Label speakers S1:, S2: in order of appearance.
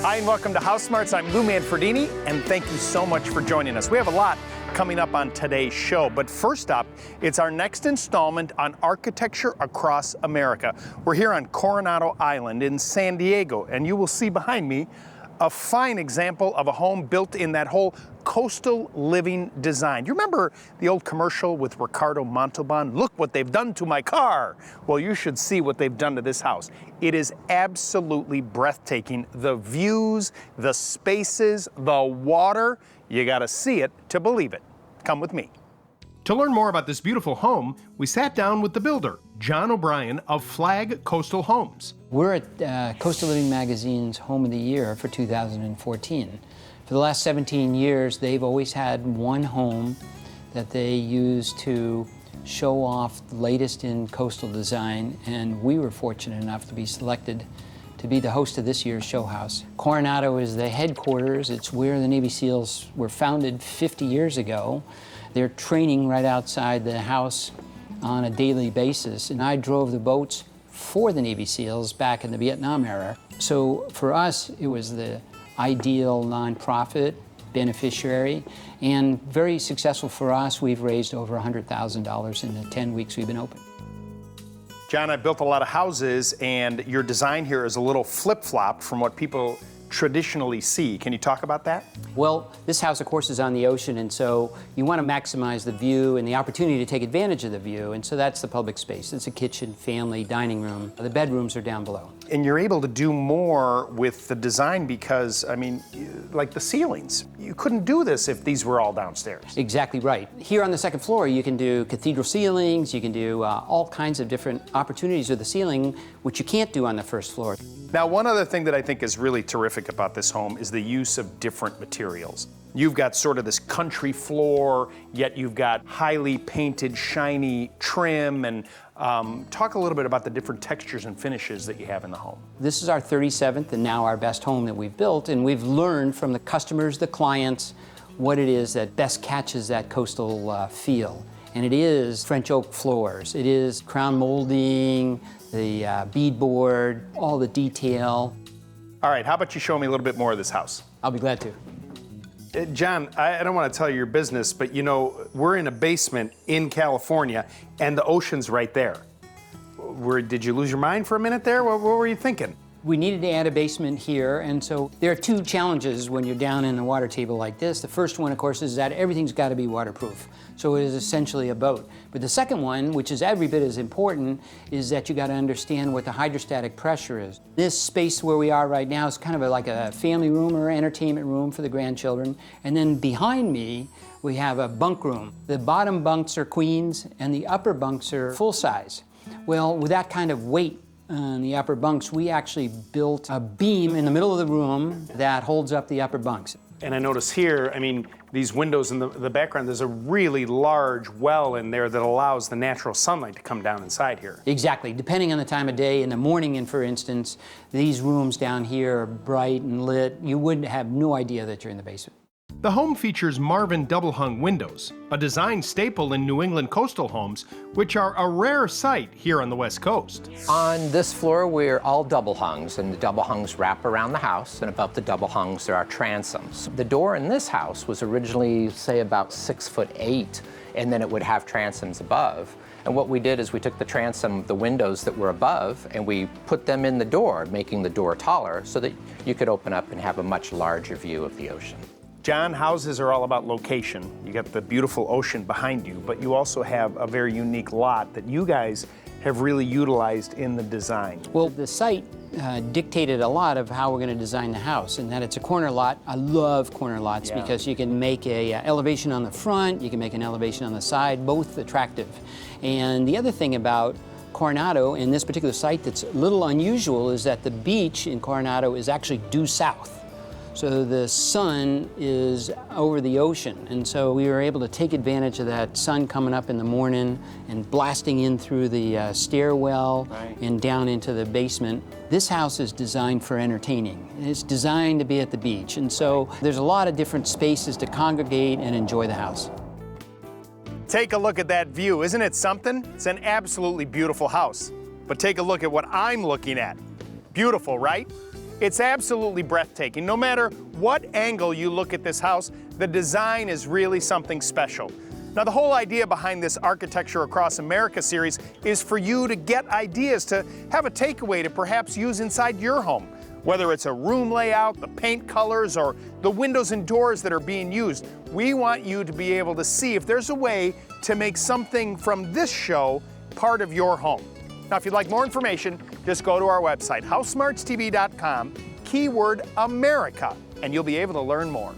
S1: Hi, and welcome to House Smarts. I'm Lou Manfredini, and thank you so much for joining us. We have a lot coming up on today's show, but first up, it's our next installment on architecture across America. We're here on Coronado Island in San Diego, and you will see behind me a fine example of a home built in that whole coastal living design. You remember the old commercial with Ricardo Montalban? Look what they've done to my car. Well, you should see what they've done to this house. It is absolutely breathtaking. The views, the spaces, the water, you gotta see it to believe it. Come with me. To learn more about this beautiful home, we sat down with the builder, John O'Brien of Flag Coastal Homes.
S2: We're at Coastal Living Magazine's Home of the Year for 2014. For the last 17 years, they've always had one home that they use to show off the latest in coastal design, and we were fortunate enough to be selected to be the host of this year's show house. Coronado is the headquarters. It's where the Navy SEALs were founded 50 years ago. They're training right outside the house on a daily basis, and I drove the boats for the Navy SEALs back in the Vietnam era. So for us, it was the ideal nonprofit beneficiary, and very successful for us. We've raised over $100,000 in the 10 weeks we've been open.
S1: John, I've built a lot of houses, and your design here is a little flip-flopped from what people traditionally see. Can you talk about that?
S2: Well, this house, of course, is on the ocean, and so you want to maximize the view and the opportunity to take advantage of the view, and so that's the public space. It's a kitchen, family, dining room. The bedrooms are down below.
S1: And you're able to do more with the design because, I mean, like the ceilings. You couldn't do this if these were all downstairs.
S2: Exactly right. Here on the second floor, you can do cathedral ceilings, you can do all kinds of different opportunities with the ceiling, which you can't do on the first floor.
S1: Now, one other thing that I think is really terrific about this home is the use of different materials. You've got sort of this country floor, yet you've got highly painted, shiny trim, and talk a little bit about the different textures and finishes that you have in the home.
S2: This is our 37th and now our best home that we've built, and we've learned from the customers, the clients, what it is that best catches that coastal feel. And it is French oak floors, it is crown molding, the beadboard, all the detail.
S1: All right, how about you show me a little bit more of this house?
S2: I'll be glad to.
S1: John, I don't want to tell you your business, but you know, we're in a basement in California and the ocean's right there. Did you lose your mind for a minute there? What were you thinking?
S2: We needed to add a basement here, and so there are two challenges when you're down in the water table like this. The first one, of course, is that everything's got to be waterproof. So it is essentially a boat. But the second one, which is every bit as important, is that you got to understand what the hydrostatic pressure is. This space where we are right now is kind of like a family room or entertainment room for the grandchildren. And then behind me, we have a bunk room. The bottom bunks are queens, and the upper bunks are full size. Well, with that kind of weight on the upper bunks, we actually built a beam in the middle of the room that holds up the upper bunks.
S1: And I notice here, I mean, these windows in the background, there's a really large well in there that allows the natural sunlight to come down inside here.
S2: Exactly. Depending on the time of day, in the morning, and for instance, these rooms down here are bright and lit. You would have no idea that you're in the basement.
S1: The home features Marvin double-hung windows, a design staple in New England coastal homes, which are a rare sight here on the West Coast.
S3: On this floor, we're all double hungs, and the double hungs wrap around the house, and above the double hungs there are transoms. The door in this house was originally, say, about 6'8", and then it would have transoms above. And what we did is we took the transom, the windows that were above, and we put them in the door, making the door taller so that you could open up and have a much larger view of the ocean.
S1: John, houses are all about location. You got the beautiful ocean behind you, but you also have a very unique lot that you guys have really utilized in the design.
S2: Well, the site dictated a lot of how we're going to design the house, and that it's a corner lot. I love corner lots because you can make a elevation on the front, you can make an elevation on the side, both attractive. And the other thing about Coronado, in this particular site that's a little unusual, is that the beach in Coronado is actually due south. So the sun is over the ocean, and so we were able to take advantage of that sun coming up in the morning and blasting in through the stairwell and down into the basement. This house is designed for entertaining. It's designed to be at the beach, and so there's a lot of different spaces to congregate and enjoy the house.
S1: Take a look at that view. Isn't it something? It's an absolutely beautiful house. But take a look at what I'm looking at. Beautiful, right? It's absolutely breathtaking. No matter what angle you look at this house, the design is really something special. Now, the whole idea behind this Architecture Across America series is for you to get ideas, to have a takeaway to perhaps use inside your home. Whether it's a room layout, the paint colors, or the windows and doors that are being used, we want you to be able to see if there's a way to make something from this show part of your home. Now, if you'd like more information, just go to our website, housesmartstv.com, keyword America, and you'll be able to learn more.